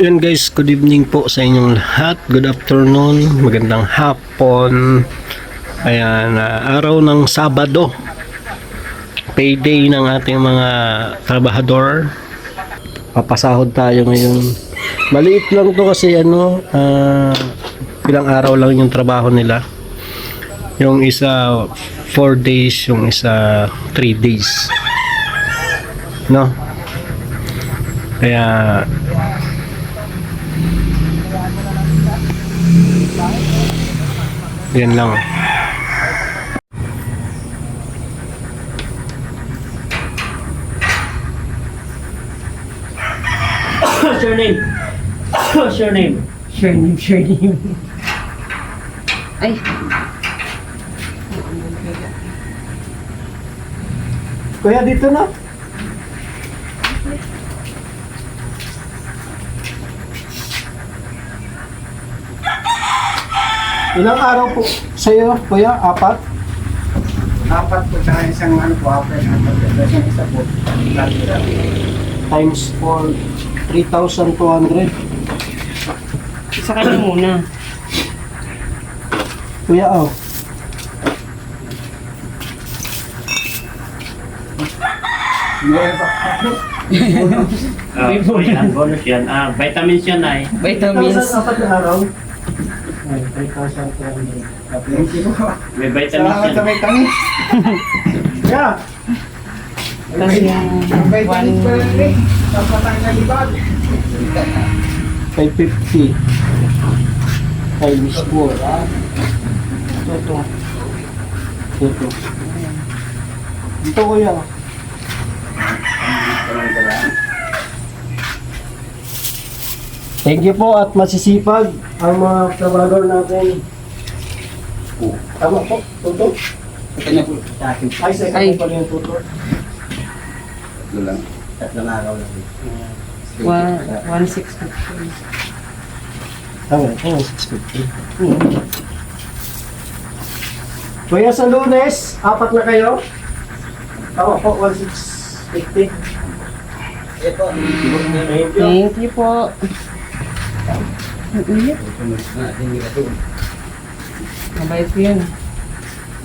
Yun guys, good evening po sa inyong lahat. Good afternoon, magandang hapon. Ayan, araw ng Sabado. Payday ng ating mga trabahador. Papasahod tayo ngayon. Maliit lang to kasi ilang araw lang yung trabaho nila. Yung isa 4 days, yung isa 3 days. No? Kaya yan lang. What's your name? What's your name? Surname. Ay, Kuya, dito na. Ilang araw po sa'yo, kuya? 4? Apat po sa isang ano po, apat isang isa po. Times 4, 3,200. sa kanya muna. Kuya, oh. Meron pa. Bonus yan. Vitamins yan ay. Vitamins. 4 na araw. Ay, 3,200. Thank you po. May vitamins Salamat yan. sa may tamis. Yeah. Tapos yung May tamis pa rin eh. Tapos ang nalibag. 550 times 4. Toto. Ito. Ito, kuya. Thank you po at masisipag ang mga trabahador natin. Tama po, tuto. Ito niya po sa akin. Ay, sa Ay. ito pala yung tuto. Ito lang. Tatlong araw lang. 160. Tama, ito 650. Kuya, sa Lunes, 4 na kayo? Tama po, 1,650. Ito. Thank you. Thank you po. Mabait ko yun.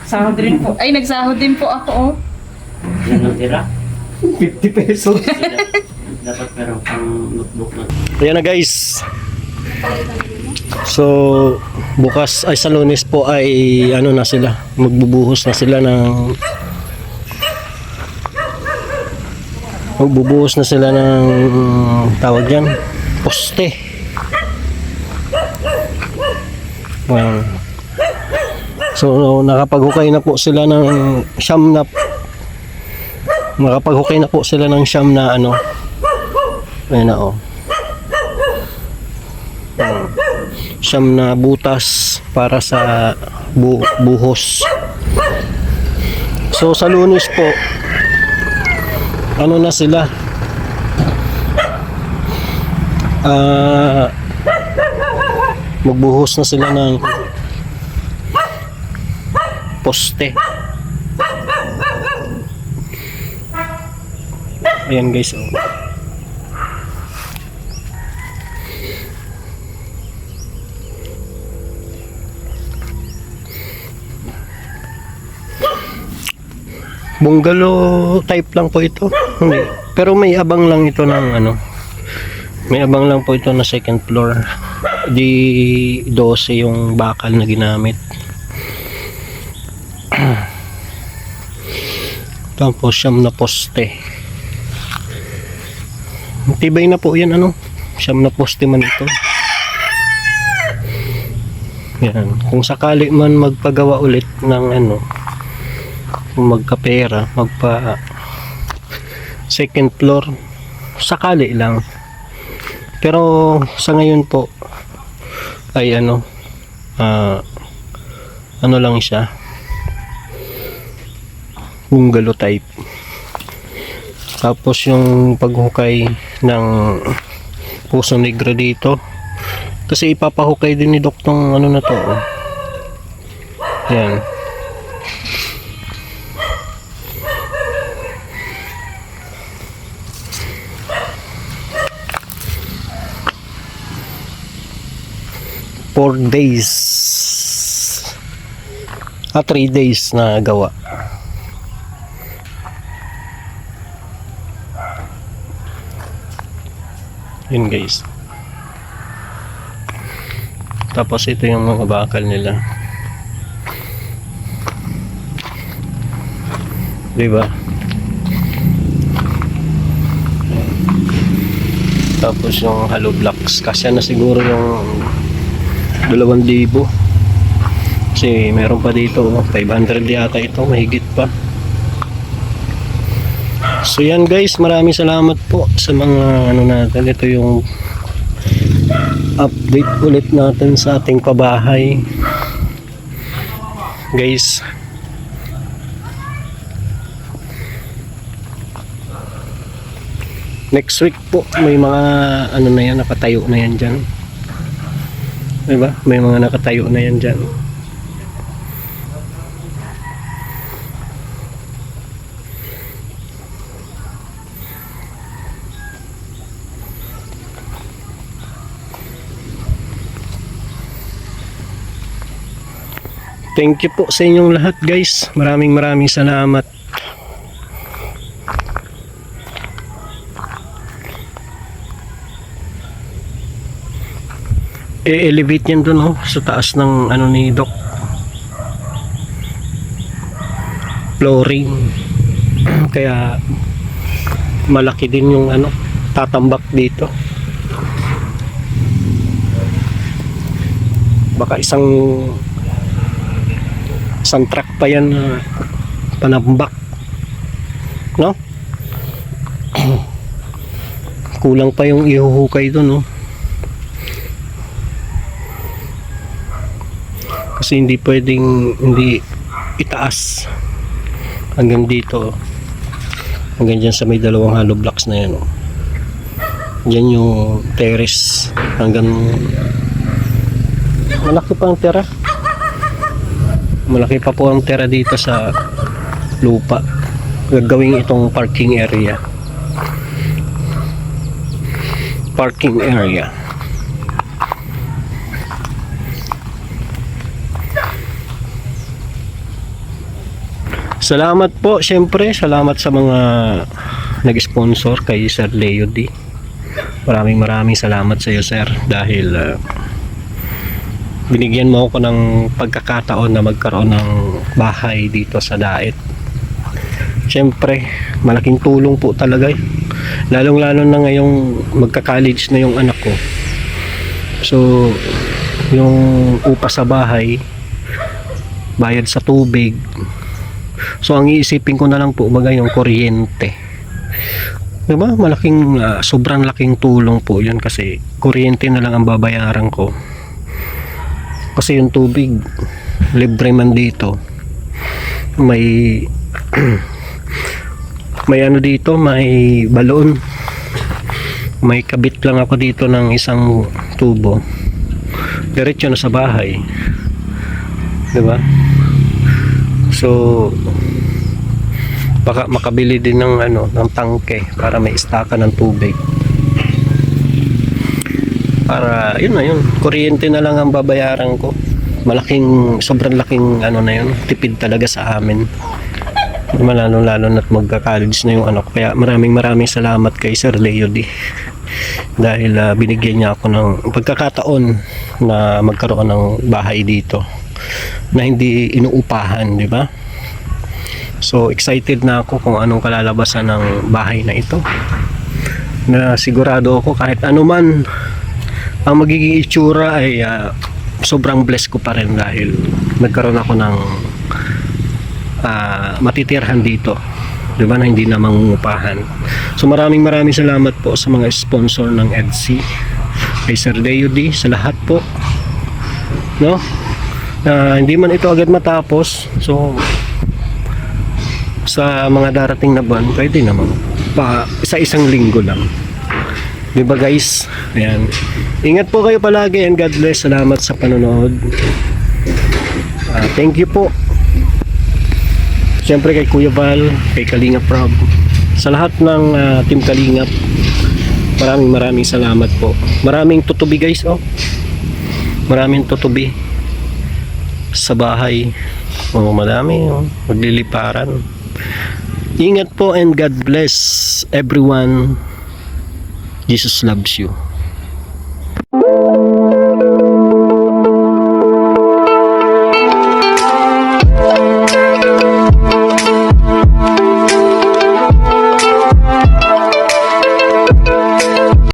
Sahod rin po. Ay, nagsahod din po ako, oh. Yan ang tira. 50 pesos. Dapat meron pang notebook na. Ayan na guys. So bukas ay sa Lunes po ay ano na sila, magbubuhos na sila ng tawag yan, poste. Wow. So nakapag-hukay na po sila ng siyam na ano. Ayan na, oh. Siyam na butas para sa buhos. So sa Lunes po, ano na sila, magbuhos na sila ng poste. Ayan guys, oh. Bungalow type lang po ito. Hindi. Pero may abang lang ito ng ano. May abang lang po ito na second floor. Di 12 yung bakal na ginamit. Tapos siyam na poste. Tibay na po yan, ano. Siyam na poste man ito. Yan. Kung sakali man magpagawa ulit ng ano, magkapera, magpa second floor, sakali lang. Pero sa ngayon po ay ano lang siya, bungalow type. Tapos yung paghukay ng Puso Negro dito, kasi ipapahukay din ni Doc tong ano na to, oh. Yan. 4 days. 3 days na gawa. Yun guys. Tapos ito yung mga bakal nila. Diba? Tapos yung hollow blocks. Kasi na siguro yung 2,000. Kasi meron pa dito 500 yata ito, mahigit pa. So yan guys, maraming salamat po sa mga ano natin. Ito yung update ulit natin sa ating pabahay guys. Next week po may mga ano na yan, nakatayo na yan dyan, diba? May mga nakatayo na yan dyan. Thank you po sa inyong lahat guys. Maraming salamat. I-elevate yan dun sa taas ng ano ni Doc. Flooring. Kaya malaki din yung ano, tatambak dito. Baka isang truck pa yan na panambak, no? Kulang pa yung ihuhukay doon, no? Kasi hindi pwedeng hindi itaas hanggang dito, hanggang dyan sa may 2 hollow blocks na yan, no? Dyan yung terrace hanggang malaki pang tira. Malaki pa po ang tira dito sa lupa. Gagawin itong parking area. Parking area. Salamat po, syempre. Salamat sa mga nag-sponsor kay Sir Leo D. Maraming salamat sa iyo, sir, dahil binigyan mo ako ng pagkakataon na magkaroon ng bahay dito sa Daet. Siyempre, malaking tulong po talaga. Lalong-lalo na ngayong magka-college na yung anak ko. So, yung upa sa bahay, bayad sa tubig. So, ang iisipin ko na lang po yung kuryente. Diba? Malaking, sobrang laking tulong po yun kasi kuryente na lang ang babayaran ko. Kasi yung tubig libre man dito, may may ano dito, may balon, may kabit lang ako dito ng isang tubo, diretso na sa bahay, diba? So baka makabili din ng ano, ng tangke para may istaka ng tubig, para yun na yun, kuryente na lang ang babayaran ko. Sobrang laking ano na yun, tipid talaga sa amin, lalo na't magka-college na yung anak. Kaya maraming salamat kay Sir Leo D dahil binigyan niya ako ng pagkakataon na magkaroon ng bahay dito na hindi inuupahan, di ba? So excited na ako kung anong kalalabasan ng bahay na ito, na sigurado ako kahit anuman ang magiging itsura ay sobrang blessed ko pa rin dahil nagkaroon ako ng matitirhan dito, di ba, na hindi na mangungupahan. So maraming salamat po sa mga sponsor ng EDC, kay Sir Leo D, sa lahat po, no? Hindi man ito agad matapos, so sa mga darating na buwan pwede naman pa isang linggo lang, di ba guys? Ayan. Ingat po kayo palagi and God bless. Salamat sa panonood. Thank you po. Siyempre kay Kuya Val, kay Kalingap Rob, sa lahat ng Team Kalingap, maraming salamat po. Maraming tutubi guys, oh. Maraming tutubi sa bahay. Oh, madami. Oh. Magliliparan. Ingat po and God bless everyone. Jesus loves you.